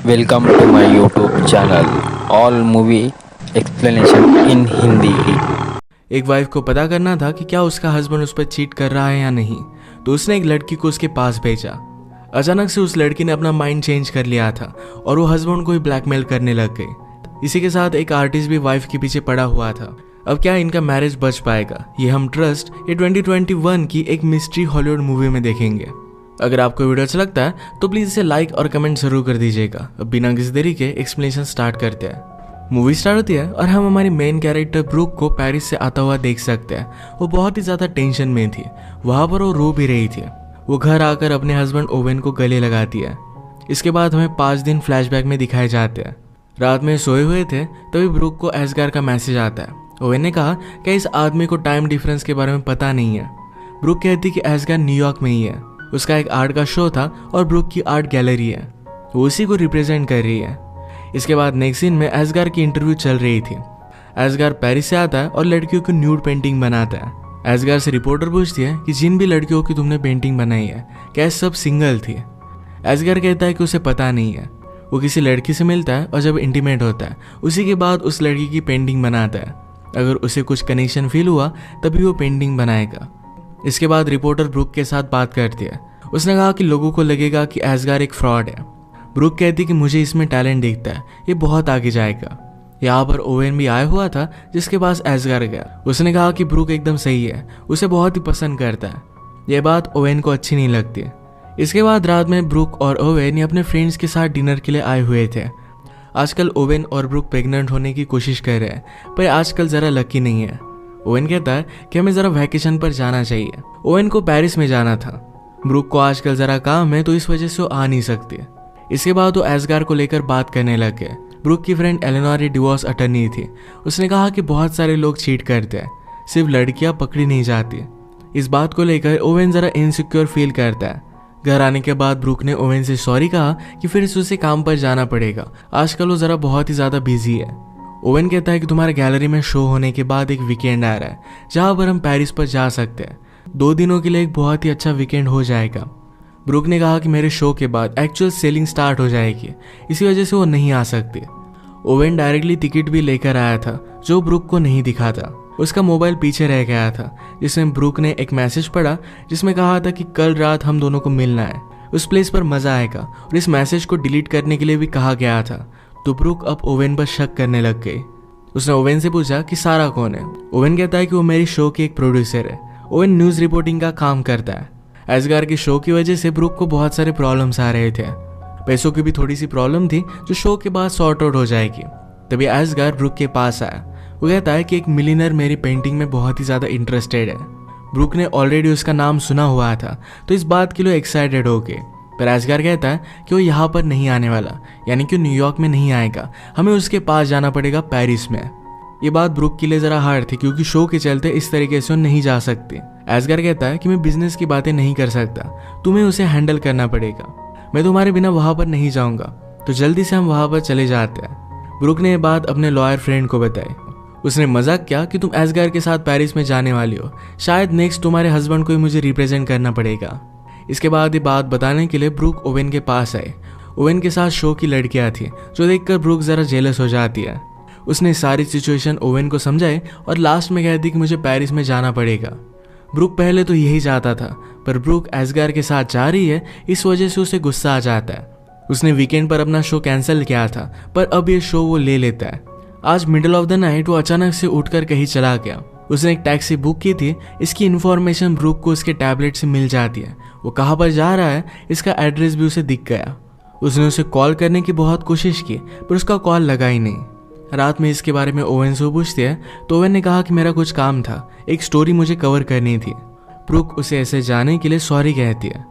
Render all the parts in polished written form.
Welcome to my YouTube channel. All movie explanation in Hindi. एक wife को पता करना था कि क्या उसका हस्बैंड उस पर चीट कर रहा है या नहीं, तो उसने एक लड़की को उसके पास भेजा। अचानक से उस लड़की ने अपना माइंड चेंज कर लिया था और वो हस्बैंड को ही ब्लैकमेल करने लग गई। इसी के साथ एक आर्टिस्ट भी वाइफ के पीछे पड़ा हुआ था। अब क्या इनका मैरिज बच पाएगा, ये हम ट्रस्ट ये 2021 की एक मिस्ट्री हॉलीवुड मूवी में देखेंगे। अगर आपको वीडियो अच्छा लगता है तो प्लीज इसे लाइक और कमेंट जरूर कर दीजिएगा। अब बिना किसी देरी के एक्सप्लेनेशन स्टार्ट करते हैं। मूवी स्टार्ट होती है और हम हमारी मेन कैरेक्टर ब्रूक को पेरिस से आता हुआ देख सकते हैं। वो बहुत ही ज्यादा टेंशन में थी, वहां पर वो रो भी रही थी। वो घर आकर अपने हस्बैंड ओवेन को गले लगाती है। इसके बाद हमें 5 दिन फ्लैशबैक में दिखाए जाते हैं। रात में सोए हुए थे तभी ब्रूक को एसगार का मैसेज आता है। ओवेन ने कहा कि इस आदमी को टाइम डिफरेंस के बारे में पता नहीं है। ब्रूक कहती कि एसगार न्यूयॉर्क में ही है। उसका एक आर्ट का शो था और ब्रूक की आर्ट गैलरी है, वो उसी को रिप्रेजेंट कर रही है। इसके बाद नेक्स्ट सीन में एसगार की इंटरव्यू चल रही थी। एसगार पेरिस से आता है और लड़कियों की न्यूड पेंटिंग बनाता है। एसगार से रिपोर्टर पूछती है कि जिन भी लड़कियों की तुमने पेंटिंग बनाई है क्या सब सिंगल थी। एसगार कहता है कि उसे पता नहीं है। वो किसी लड़की से मिलता है और जब इंटीमेट होता है उसी के बाद उस लड़की की पेंटिंग बनाता है। अगर उसे कुछ कनेक्शन फील हुआ तभी वो पेंटिंग बनाएगा। इसके बाद रिपोर्टर ब्रूक के साथ बात करती है। उसने कहा कि लोगों को लगेगा कि एसगार एक फ्रॉड है। ब्रूक कहती कि मुझे इसमें टैलेंट दिखता है, ये बहुत आगे जाएगा। यहाँ पर ओवेन भी आया हुआ था जिसके पास एसगार गया। उसने कहा कि ब्रूक एकदम सही है, उसे बहुत ही पसंद करता है। यह बात ओवेन को अच्छी नहीं लगती। इसके बाद रात में ब्रूक और ओवेन अपने फ्रेंड्स के साथ डिनर के लिए आए हुए थे। आजकल ओवेन और ब्रूक प्रेग्नेंट होने की कोशिश कर रहे हैं, पर आजकल जरा लकी नहीं है। ओवेन कहता है कि हमें जरा वैकेशन पर जाना चाहिए। ओवेन को पेरिस में जाना था। ब्रूक को आजकल जरा काम है तो इस वजह से वो आ नहीं सकती। इसके बाद वो एसगार को लेकर बात करने लग गए। ब्रूक की फ्रेंड एलेनोर डिवोर्स अटर्नी थी। उसने कहा कि बहुत सारे लोग चीट करते हैं, सिर्फ लड़कियां पकड़ी नहीं जाती। इस बात को लेकर ओवेन जरा इनसिक्योर फील करता है। घर आने के बाद ब्रूक ने ओवेन से सॉरी कहा कि फिर से उसे काम पर जाना पड़ेगा, आजकल वो जरा बहुत ही ज्यादा बिजी है। ओवेन कहता है कि तुम्हारे गैलरी में शो होने के बाद एक वीकेंड आ रहा है जहां पर हम पेरिस पर जा सकते हैं। 2 दिनों के लिए एक बहुत ही अच्छा वीकेंड हो जाएगा। ब्रूक ने कहा कि मेरे शो के बाद एक्चुअल सेलिंग स्टार्ट हो जाएगी, इसी वजह से वो नहीं आ सकते। ओवेन डायरेक्टली टिकट भी लेकर आया था जो ब्रूक को नहीं दिखा था। उसका मोबाइल पीछे रह गया था, जिसमें ब्रूक ने एक मैसेज पढ़ा जिसमें कहा था कि कल रात हम दोनों को मिलना है, उस प्लेस पर मजा आएगा। और इस मैसेज को डिलीट करने के लिए भी कहा गया था। तो ब्रूक अब ओवेन पर शक करने लग गई। उसने ओवेन से पूछा कि सारा कौन है। ओवेन कहता है कि वो मेरी शो की एक प्रोड्यूसर है। ओवेन न्यूज रिपोर्टिंग का काम करता है। एसगार की शो की वजह से ब्रूक को बहुत सारे प्रॉब्लम्स आ रहे थे। पैसों की भी थोड़ी सी प्रॉब्लम थी जो शो के बाद सॉर्ट आउट हो जाएगी। तभी एसगार ब्रूक के पास आया। वो कहता है कि एक मिलियनर मेरी पेंटिंग में बहुत ही ज्यादा इंटरेस्टेड है। ब्रूक ने ऑलरेडी उसका नाम सुना हुआ था तो इस बात के लिए एक्साइटेड हो गए। पर एसगार कहता है कि वो यहाँ पर नहीं आने वाला, यानी कि न्यूयॉर्क में नहीं आएगा, हमें उसके पास जाना पड़ेगा पेरिस में। ये बात ब्रूक के लिए जरा हार्ड थी क्योंकि शो के चलते इस तरीके से वो नहीं जा सकती। एसगार कहता है कि मैं बिजनेस की बातें नहीं कर सकता, तुम्हें उसे हैंडल करना पड़ेगा, मैं तुम्हारे बिना वहां पर नहीं जाऊंगा। तो जल्दी से हम वहां पर चले जाते हैं। ब्रूक ने यह बात अपने लॉयर फ्रेंड को बताई। उसने मजाक किया कि तुम एसगार के साथ पेरिस में जाने वाली हो, शायद नेक्स्ट तुम्हारे हस्बैंड को ही मुझे रिप्रेजेंट करना पड़ेगा। इसके बाद ये बात बताने के लिए ब्रूक ओवेन के पास आए। ओवेन के साथ शो की लड़कियां थी जो देखकर ब्रूक जरा जेलस हो जाती है। उसने सारी सिचुएशन ओवेन को समझाई और लास्ट में कहती कि मुझे पेरिस में जाना पड़ेगा। ब्रूक पहले तो यही चाहता था, पर ब्रूक एसगार के साथ जा रही है इस वजह से उसे गुस्सा आ जाता है। उसने वीकेंड पर अपना शो कैंसिल किया था, पर अब ये शो वो ले लेता है। आज मिडिल ऑफ द नाइट वो अचानक से उठकर कहीं चला गया। उसने एक टैक्सी बुक की थी। इसकी इन्फॉर्मेशन ब्रूक को उसके टैबलेट से मिल जाती है। वो कहाँ पर जा रहा है इसका एड्रेस भी उसे दिख गया। उसने उसे कॉल करने की बहुत कोशिश की पर उसका कॉल लगा ही नहीं। रात में इसके बारे में ओवेन से पूछते हैं तो ओवेन ने कहा कि मेरा कुछ काम था, एक स्टोरी मुझे कवर करनी थी। ब्रूक उसे ऐसे जाने के लिए सॉरी कहती है।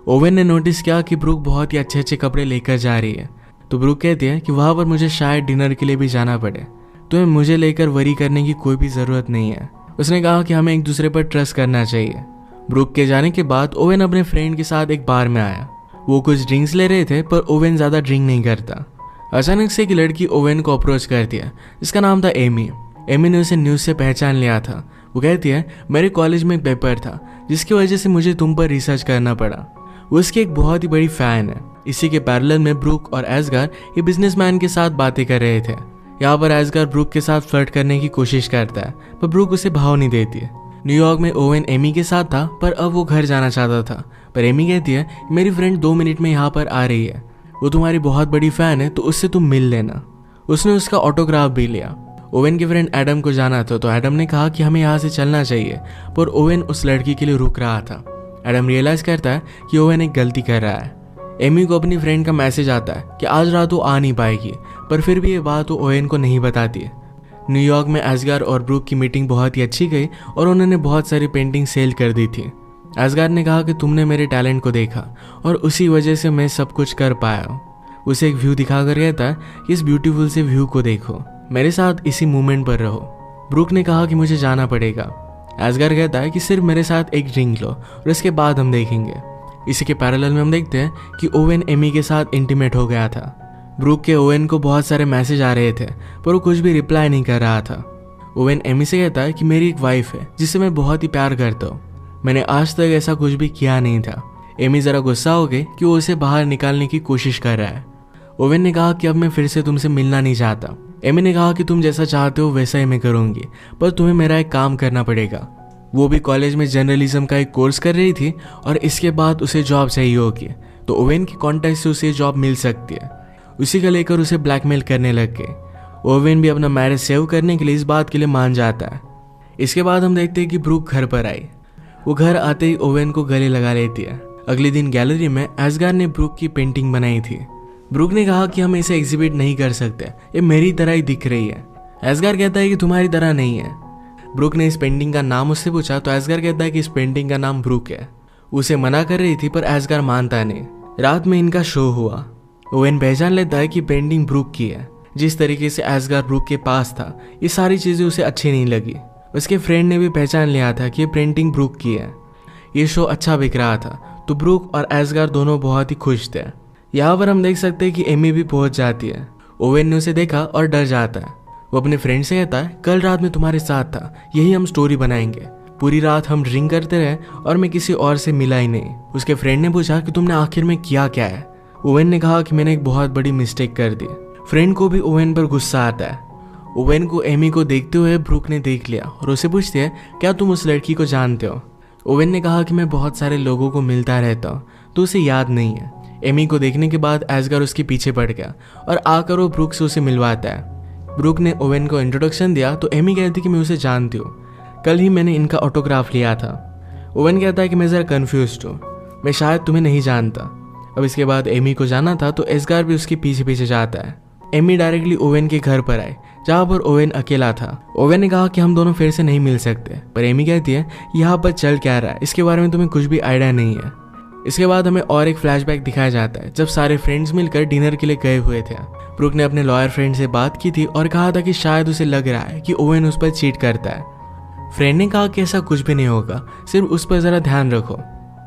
ओवेन ने नोटिस किया कि ब्रूक बहुत ही अच्छे अच्छे कपड़े लेकर जा रही है। तो ब्रूक कहती है कि वहां पर मुझे शायद डिनर के लिए भी जाना पड़े, तुम्हें मुझे लेकर वरी करने की कोई भी जरूरत नहीं है। उसने कहा कि हमें एक दूसरे पर ट्रस्ट करना चाहिए। ब्रूक के जाने के बाद ओवेन अपने फ्रेंड के साथ एक बार में आया। वो कुछ ड्रिंक्स ले रहे थे पर ओवेन ज्यादा ड्रिंक नहीं करता। अचानक से एक लड़की ओवेन को अप्रोच करती है जिसका नाम था एमी। एमी ने उसे न्यूज से पहचान लिया था। वो कहती है मेरे कॉलेज में एक पेपर था जिसकी वजह से मुझे तुम पर रिसर्च करना पड़ा। वो उसकी एक बहुत ही बड़ी फैन है। इसी के पैरेलल में ब्रूक और एस्गार ये बिजनेसमैन के साथ बातें कर रहे थे। यहाँ पर एस्गार ब्रूक के साथ फ्लर्ट करने की कोशिश करता है, पर ब्रूक उसे भाव नहीं देती है। न्यूयॉर्क में ओवेन एमी के साथ था, पर अब वो घर जाना चाहता था। पर एमी कहती है मेरी फ्रेंड 2 मिनट में यहाँ पर आ रही है, वो तुम्हारी बहुत बड़ी फैन है, तो उससे तुम मिल लेना। उसने उसका ऑटोग्राफ भी लिया। ओवेन के फ्रेंड एडम को जाना था, तो एडम ने कहा कि हमें यहाँ से चलना चाहिए, पर ओवेन उस लड़की के लिए रुक रहा था। एडम रियलाइज करता है कि ओवेन एक गलती कर रहा है। एमी को अपनी फ्रेंड का मैसेज आता है कि आज रात वो आ नहीं पाएगी, पर फिर भी ये बात वो ओवेन को नहीं बताती है। न्यूयॉर्क में एस्गार और ब्रूक की मीटिंग बहुत ही अच्छी गई और उन्होंने बहुत सारी पेंटिंग सेल कर दी थी। एस्गार ने कहा कि तुमने मेरे टैलेंट को देखा और उसी वजह से मैं सब कुछ कर पाया। उसे एक व्यू दिखाकर कहता है कि इस ब्यूटीफुल से व्यू को देखो, मेरे साथ इसी मूवमेंट पर रहो। ब्रूक ने कहा कि मुझे जाना पड़ेगा। एस्गार कहता है कि सिर्फ मेरे साथ एक ड्रिंक लो और इसके बाद हम देखेंगे। इसी के पैरेलल में हम देखते हैं कि ओवेन एमी के साथ इंटीमेट हो गया था। ब्रूक के ओवेन को बहुत सारे मैसेज आ रहे थे, पर वो कुछ भी रिप्लाई नहीं कर रहा था। ओवेन एमी से कहता है कि मेरी एक वाइफ है जिससे मैं बहुत ही प्यार करता हूँ, मैंने आज तक ऐसा कुछ भी किया नहीं था। एमी जरा गुस्सा हो गई कि वो उसे बाहर निकालने की कोशिश कर रहा है। ओवेन ने कहा कि अब मैं फिर से तुमसे मिलना नहीं चाहता। एमी ने कहा कि तुम जैसा चाहते हो वैसा ही मैं करूंगी, पर तुम्हें मेरा एक काम करना पड़ेगा। वो भी कॉलेज में जर्नलिज्म का एक कोर्स कर रही थी और इसके बाद उसे जॉब चाहिए होगी, तो ओवेन के कॉन्टैक्ट से उसे जॉब मिल सकती है। उसी का लेकर उसे ब्लैकमेल करने लग गए। ओवेन भी अपना मैरिज सेव करने के लिए इस बात के लिए मान जाता है। इसके बाद हम देखते हैं कि ब्रूक घर पर आई। वो घर आते ही ओवेन को गले लगा लेती है। अगले दिन गैलरी में एस्गार ने ब्रूक की पेंटिंग बनाई थी। ब्रूक ने कहा कि हम इसे एग्जिबिट नहीं कर सकते, ये मेरी तरह ही दिख रही है। एस्गार कहता है कि तुम्हारी तरह नहीं है। ब्रूक ने इस पेंटिंग का नाम उससे पूछा, तो एस्गार कहता है कि इस पेंटिंग का नाम ब्रूक है। उसे मना कर रही थी, पर एस्गार मानता नहीं। रात में इनका शो हुआ। ओवेन पहचान लेता है कि पेंटिंग ब्रूक की है। जिस तरीके से एस्गार ब्रूक के पास था, ये सारी चीजें उसे अच्छी नहीं लगी। उसके फ्रेंड ने भी पहचान लिया था कि ये पेंटिंग ब्रूक की है। ये शो अच्छा बिक रहा था, तो ब्रूक और एस्गार दोनों बहुत ही खुश थे। यहाँ पर हम देख सकते हैं कि एमी भी पहुंच जाती है। ओवेन ने उसे देखा और डर जाता है। वो अपने फ्रेंड से कहता है कल रात में तुम्हारे साथ था, यही हम स्टोरी बनाएंगे। पूरी रात हम ड्रिंक करते रहे और मैं किसी और से मिला ही नहीं। उसके फ्रेंड ने पूछा कि तुमने आखिर में किया क्या है। ओवेन ने कहा कि मैंने एक बहुत बड़ी मिस्टेक कर दी। फ्रेंड को भी ओवेन पर गुस्सा आता है। ओवेन को एमी को देखते हुए ब्रूक ने देख लिया और उसे पूछती है क्या तुम उस लड़की को जानते हो। ओवेन ने कहा कि मैं बहुत सारे लोगों को मिलता रहता हूँ, तो उसे याद नहीं है। एमी को देखने के बाद एस्गार उसके पीछे पड़ गया और आकर वो ब्रूक से उसे मिलवाता है। ब्रूक ने ओवेन को इंट्रोडक्शन दिया, तो एमी कहती कि मैं उसे जानती हूँ, कल ही मैंने इनका ऑटोग्राफ लिया था। ओवेन कहता है कि मैं जरा कन्फ्यूज्ड हूँ, मैं शायद तुम्हें नहीं जानता। अब इसके बाद एमी को जाना था, तो एस्गार भी उसके पीछे पीछे जाता है। एमी डायरेक्टली ओवेन के घर पर आए, जहाँ पर ओवेन अकेला था। ओवेन ने कहा कि हम दोनों फिर से नहीं मिल सकते, पर एमी कहती है यहाँ पर चल क्या रहा है, इसके बारे में तुम्हें कुछ भी आइडिया नहीं है। इसके बाद हमें और एक फ्लैशबैक दिखाया जाता है, जब सारे फ्रेंड्स मिलकर डिनर के लिए गए हुए थे। ब्रूक ने अपने लॉयर फ्रेंड से बात की थी और कहा था कि शायद उसे लग रहा है कि ओवेन उस पर चीट करता है। फ्रेंड ने कहा कि ऐसा कुछ भी नहीं होगा, सिर्फ उस पर जरा ध्यान रखो।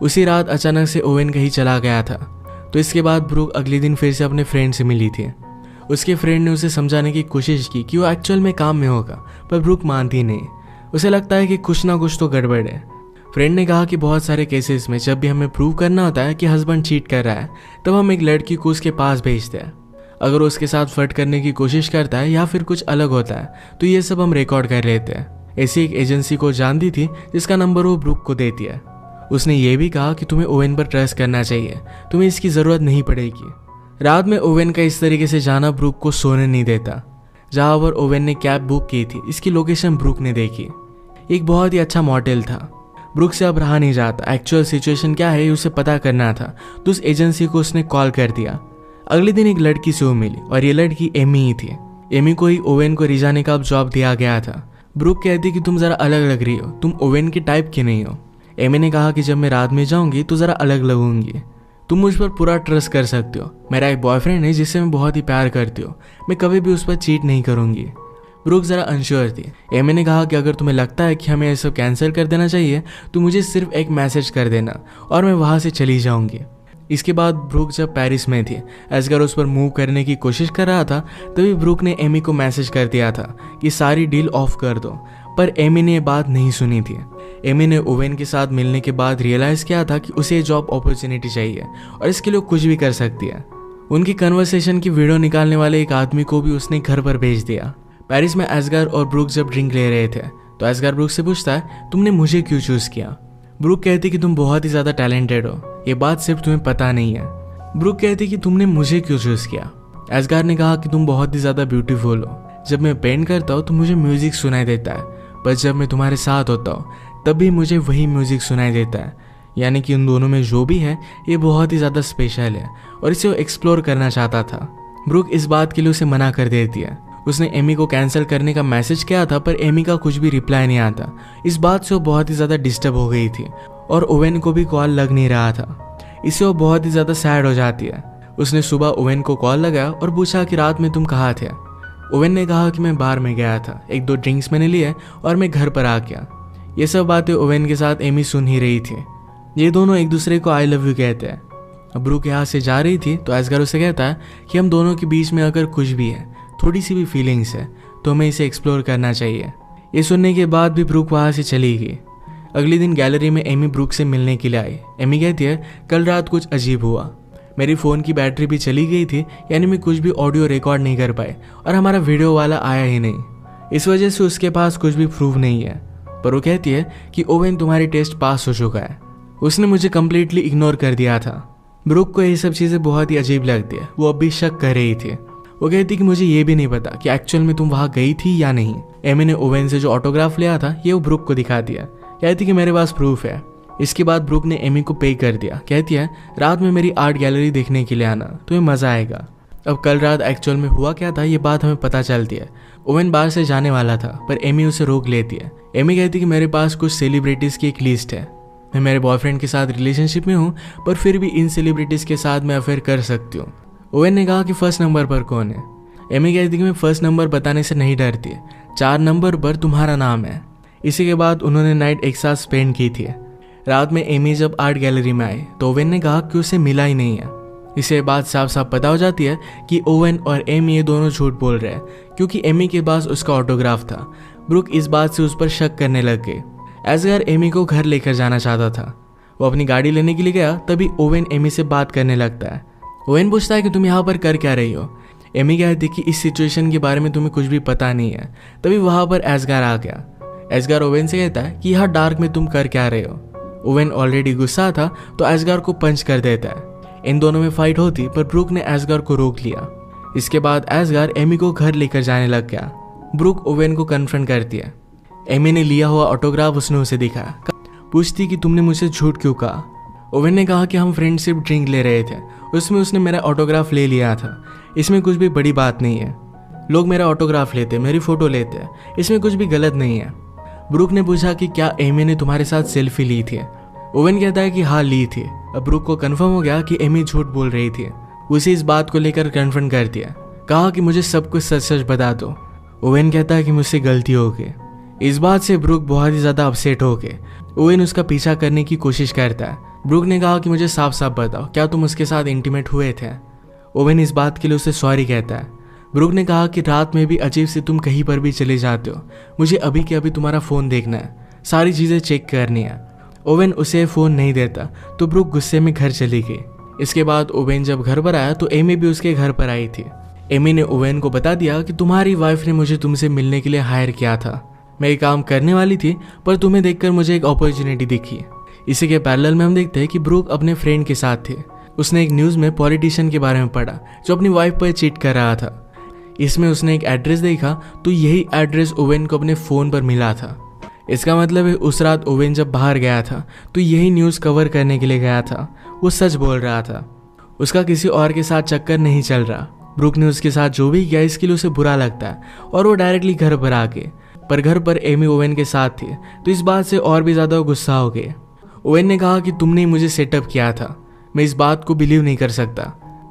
उसी रात अचानक से ओवेन कहीं चला गया था, तो इसके बाद ब्रूक अगले दिन फिर से अपने फ्रेंड से मिली थी। उसके फ्रेंड ने उसे समझाने की कोशिश की कि वो एक्चुअल में काम में होगा, पर ब्रूक मानती नहीं। उसे लगता है कि कुछ ना कुछ तो गड़बड़ है। फ्रेंड ने कहा कि बहुत सारे केसेस में जब भी हमें प्रूव करना होता है कि हस्बैंड चीट कर रहा है, तब हम एक लड़की को उसके पास भेजते हैं। अगर वो उसके साथ फ्लर्ट करने की कोशिश करता है या फिर कुछ अलग होता है, तो ये सब हम रिकॉर्ड कर लेते हैं। ऐसी एक एजेंसी को जानती थी जिसका नंबर वो ब्रूक को देती है। उसने ये भी कहा कि तुम्हें ओवेन पर ट्रस्ट करना चाहिए, तुम्हें इसकी ज़रूरत नहीं पड़ेगी। रात में ओवेन का इस तरीके से जाना ब्रूक को सोने नहीं देता। जहाँ पर ओवेन ने कैब बुक की थी, इसकी लोकेशन ब्रूक ने देखी। एक बहुत ही अच्छा मॉडल था। ब्रूक से अब रहा नहीं जाता, एक्चुअल सिचुएशन क्या है उसे पता करना था, तो उस एजेंसी को उसने कॉल कर दिया। अगले दिन एक लड़की से वो मिली और ये लड़की एमी ही थी। एमी को ही ओवेन को रिजाने का अब जॉब दिया गया था। ब्रूक कहती कि तुम ज़रा अलग लग रही हो, तुम ओवेन के टाइप की नहीं हो। एमी ने कहा कि जब मैं रात में जाऊंगी तो ज़रा अलग लगूंगी, तुम मुझ पर पूरा ट्रस्ट कर सकते हो। मेरा एक बॉयफ्रेंड है जिससे मैं बहुत ही प्यार करती हूँ, मैं कभी भी उस पर चीट नहीं करूंगी। ब्रूक ज़रा अनश्योर थी। एमी ने कहा कि अगर तुम्हें लगता है कि हमें ये सब कैंसिल कर देना चाहिए, तो मुझे सिर्फ एक मैसेज कर देना और मैं वहाँ से चली जाऊंगी। इसके बाद ब्रूक जब पेरिस में थी, एस्गार उस पर मूव करने की कोशिश कर रहा था, तभी ब्रूक ने एमी को मैसेज कर दिया था कि सारी डील ऑफ कर दो, पर एमी ने ये बात नहीं सुनी थी। एमी ने ओवेन के साथ मिलने के बाद रियलाइज़ किया था कि उसे जॉब अपॉर्चुनिटी चाहिए और इसके लिए कुछ भी कर सकती है। उनकी कन्वर्सेशन की वीडियो निकालने वाले एक आदमी को भी उसने घर पर भेज दिया। पेरिस में एस्गार और ब्रूक जब ड्रिंक ले रहे थे तो एस्गार ब्रूक से पूछता है, तुमने मुझे क्यों चूज़ किया? ब्रूक कहती कि तुम बहुत ही ज़्यादा टैलेंटेड हो, ये बात सिर्फ तुम्हें पता नहीं है। ब्रूक कहती कि तुमने मुझे क्यों चूज़ किया? एस्गार ने कहा कि तुम बहुत ही ज़्यादा ब्यूटीफुल हो, जब मैं पेंट करता हूँ तो मुझे म्यूज़िक सुनाई देता है, पर जब मैं तुम्हारे साथ होता हूँ तब भी मुझे वही म्यूज़िक सुनाई देता है। यानी कि उन दोनों में जो भी है ये बहुत ही ज़्यादा स्पेशल है और इसे वो एक्सप्लोर करना चाहता था। ब्रूक इस बात के लिए उसे मना कर देती है। उसने एमी को कैंसिल करने का मैसेज किया था पर एमी का कुछ भी रिप्लाई नहीं आता। इस बात से वो बहुत ही ज़्यादा डिस्टर्ब हो गई थी और ओवेन को भी कॉल लग नहीं रहा था। इससे वो बहुत ही ज़्यादा सैड हो जाती है। उसने सुबह ओवेन को कॉल लगाया और पूछा कि रात में तुम कहाँ थे? ओवेन ने कहा कि मैं बार में गया था, 1-2 ड्रिंक्स मैंने लिए और मैं घर पर आ गया। ये सब बातें ओवेन के साथ एमी सुन ही रही थी। ये दोनों एक दूसरे को आई लव यू कहते हैं। अब ब्रूक यहाँ से जा रही थी तो एस्गार उसे कहता है कि हम दोनों के बीच में अगर कुछ भी है, थोड़ी सी भी फीलिंग्स है, तो हमें इसे एक्सप्लोर करना चाहिए। ये सुनने के बाद भी ब्रूक वहाँ से चली गई। अगले दिन गैलरी में एमी ब्रूक से मिलने के लिए आई। एमी कहती है, कल रात कुछ अजीब हुआ, मेरी फ़ोन की बैटरी भी चली गई थी, यानी मैं कुछ भी ऑडियो रिकॉर्ड नहीं कर पाए और हमारा वीडियो वाला आया ही नहीं। इस वजह से उसके पास कुछ भी प्रूफ नहीं है। पर वो कहती है कि ओवेन तुम्हारी टेस्ट पास हो चुका है, उसने मुझे कम्प्लीटली इग्नोर कर दिया था। ब्रूक को ये सब चीज़ें बहुत ही अजीब लगती है। वो अब भी शक कर रही थी। वो कहती कि मुझे ये भी नहीं पता कि एक्चुअल में तुम वहाँ गई थी या नहीं। एमी ने ओवेन से जो ऑटोग्राफ लिया था ये वो ब्रूक को दिखा दिया। कहती कि मेरे पास प्रूफ है। इसके बाद ब्रूक ने एमी को पे कर दिया। कहती है, रात में मेरी आर्ट गैलरी देखने के लिए आना, तुम्हें मज़ा आएगा। अब कल रात एक्चुअल में हुआ क्या था ये बात हमें पता चलती है। ओवेन बाहर से जाने वाला था पर एमी उसे रोक लेती है। एमी कहती कि मेरे पास कुछ सेलिब्रिटीज़ की एक लिस्ट है, मैं मेरे बॉयफ्रेंड के साथ रिलेशनशिप में हूँ पर फिर भी इन सेलिब्रिटीज़ के साथ मैं अफेयर कर सकती हूँ। ओवेन ने कहा कि फर्स्ट नंबर पर कौन है? एमी कहती कि मैं फर्स्ट नंबर बताने से नहीं डरती, 4 नंबर पर तुम्हारा नाम है। इसी के बाद उन्होंने नाइट एक साथ स्पेंड की थी। रात में एमी जब आर्ट गैलरी में आई तो ओवेन ने कहा कि उसे मिला ही नहीं है। इससे बात साफ साफ पता हो जाती है कि ओवेन और एमी ये दोनों झूठ बोल रहे हैं, क्योंकि एमी के पास उसका ऑटोग्राफ था। ब्रूक इस बात से उस पर शक करने लग गई। एस्गार एमी को घर लेकर जाना चाहता था। वो अपनी गाड़ी लेने के लिए गया, तभी ओवेन एमी से बात करने लगता है। ओवेन पूछता है कि तुम यहाँ पर कर क्या रही हो? एमी कहती कि इस सिचुएशन के बारे में तुम्हें कुछ भी पता नहीं है। तभी वहाँ पर एस्गार आ गया। एस्गार ओवेन से कहता है कि यहाँ डार्क में तुम कर क्या रहे हो? ओवेन ऑलरेडी गुस्सा था तो एस्गार को पंच कर देता है। इन दोनों में फाइट होती पर ब्रूक ने एस्गार को रोक लिया। इसके बाद एस्गार एमी को घर लेकर जाने लग गया। ब्रूक ओवेन को कन्फ्रंट करती है। एमी ने लिया हुआ ऑटोग्राफ उसने उसे दिखाया। पूछती कि तुमने मुझसे झूठ क्यों कहा? ओवेन ने कहा कि हम फ्रेंडशिप ड्रिंक ले रहे थे, उसमें उसने मेरा ऑटोग्राफ ले लिया था, इसमें कुछ भी बड़ी बात नहीं है। लोग मेरा ऑटोग्राफ लेते, मेरी फ़ोटो लेते, इसमें कुछ भी गलत नहीं है। ब्रूक ने पूछा कि क्या एमी ने तुम्हारे साथ सेल्फी ली थी? ओवेन कहता है कि हाँ ली थी। अब ब्रूक को कंफर्म हो गया कि एमी झूठ बोल रही थी। उसे इस बात को लेकर कन्फ्रंट कर दिया। कहा कि मुझे सब कुछ सच सच बता दो। ओवेन कहता है कि मुझसे गलती हो गई। इस बात से ब्रूक बहुत ही ज़्यादा अपसेट हो गए। ओवेन उसका पीछा करने की कोशिश करता है। ब्रूक ने कहा कि मुझे साफ साफ बताओ, क्या तुम उसके साथ इंटीमेट हुए थे? ओवेन इस बात के लिए उसे सॉरी कहता है। ब्रूक ने कहा कि रात में भी अजीब से तुम कहीं पर भी चले जाते हो, मुझे अभी के अभी तुम्हारा फ़ोन देखना है, सारी चीज़ें चेक करनी है। ओवेन उसे फ़ोन नहीं देता तो ब्रूक गुस्से में घर चली गई। इसके बाद ओवेन जब घर पर आया तो एमी भी उसके घर पर आई थी। एमी ने ओवेन को बता दिया कि तुम्हारी वाइफ ने मुझे तुमसे मिलने के लिए हायर किया था। मैं ये काम करने वाली थी पर तुम्हें देखकर मुझे एक अपॉर्चुनिटी दिखी। इसी के पैरेलल में हम देखते हैं कि ब्रूक अपने फ्रेंड के साथ थे। उसने एक न्यूज़ में पॉलिटिशियन के बारे में पढ़ा जो अपनी वाइफ पर चीट कर रहा था। इसमें उसने एक एड्रेस देखा तो यही एड्रेस ओवेन को अपने फ़ोन पर मिला था। इसका मतलब है उस रात ओवेन जब बाहर गया था तो यही न्यूज़ कवर करने के लिए गया था। वो सच बोल रहा था, उसका किसी और के साथ चक्कर नहीं चल रहा। ब्रूक ने उसके साथ जो भी किया इसके लिए उसे बुरा लगता है और वो डायरेक्टली घर पर आ गए। पर घर पर एमी ओवेन के साथ थी तो इस बात से और भी ज़्यादा गुस्सा हो गए। ओवेन ने कहा कि तुमने मुझे सेटअप किया था, मैं इस बात को बिलीव नहीं कर सकता।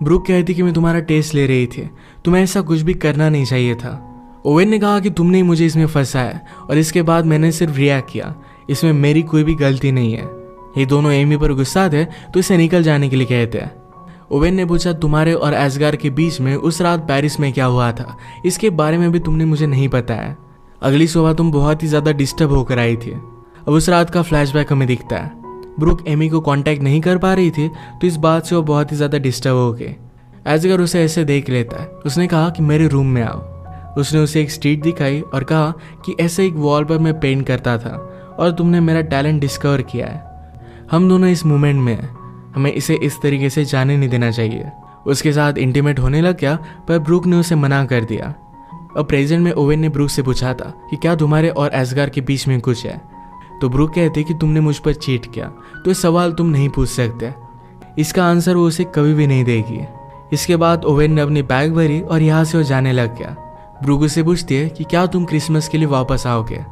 ब्रूक कहती कि मैं तुम्हारा टेस्ट ले रही थी, तुम्हें ऐसा कुछ भी करना नहीं चाहिए था। ओवेन ने कहा कि तुमने ही मुझे इसमें फंसाया और इसके बाद मैंने सिर्फ रिएक्ट किया, इसमें मेरी कोई भी गलती नहीं है। ये दोनों एमी पर गुस्सा थे तो इसे निकल जाने के लिए कहते हैं। ओवेन ने पूछा तुम्हारे और एस्गार के बीच में उस रात पेरिस में क्या हुआ था, इसके बारे में भी तुमने मुझे नहीं बताया। अगली सुबह तुम बहुत ही ज़्यादा डिस्टर्ब होकर आई थी। अब उस रात का फ्लैशबैक हमें दिखता है। ब्रूक एमी को कांटेक्ट नहीं कर पा रही थी, तो इस बात से वो बहुत ही ज़्यादा डिस्टर्ब हो गए। एजगर उसे ऐसे देख लेता है। उसने कहा कि मेरे रूम में आओ। उसने उसे एक स्ट्रीट दिखाई और कहा कि ऐसे एक वॉल पर मैं पेंट करता था और तुमने मेरा टैलेंट डिस्कवर किया है। हम दोनों इस मोमेंट में हैं, हमें इसे इस तरीके से जाने नहीं देना चाहिए। उसके साथ इंटीमेट होने लग गया, पर ब्रूक ने उसे मना कर दिया। अब प्रेजेंट में ओवेन ने ब्रूक से पूछा था कि क्या तुम्हारे और एसगार के बीच में कुछ है, तो ब्रूक कहते कि तुमने मुझ पर चीट किया, तो ये सवाल तुम नहीं पूछ सकते। इसका आंसर वो उसे कभी भी नहीं देगी। इसके बाद ओवेन ने अपनी बैग भरी और यहाँ से वो जाने लग गया। ब्रूक उसे पूछती है कि क्या तुम क्रिसमस के लिए वापस आओगे।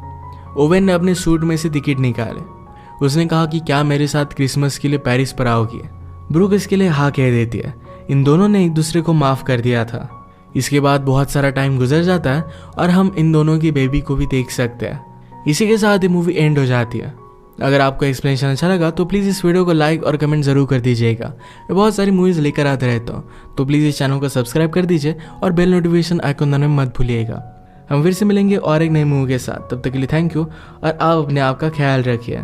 ओवेन ने अपने सूट में से टिकट निकाले। उसने कहा कि क्या मेरे साथ क्रिसमस के लिए पेरिस पर आओगी। ब्रूक इसके लिए हाँ कह देती है। इन दोनों ने एक दूसरे को माफ़ कर दिया था। इसके बाद बहुत सारा टाइम गुजर जाता है और हम इन दोनों की बेबी को भी देख सकते हैं। इसी के साथ ये मूवी एंड हो जाती है। अगर आपको एक्सप्लेनेशन अच्छा लगा तो प्लीज़ इस वीडियो को लाइक और कमेंट ज़रूर कर दीजिएगा। मैं बहुत सारी मूवीज़ लेकर आते रहता हूँ, तो प्लीज़ इस चैनल को सब्सक्राइब कर दीजिए और बेल नोटिफिकेशन आइकन दबाना मत भूलिएगा। हम फिर से मिलेंगे और एक नई मूवी के साथ। तब तक के लिए थैंक यू और आप अपने आप का ख्याल रखिए।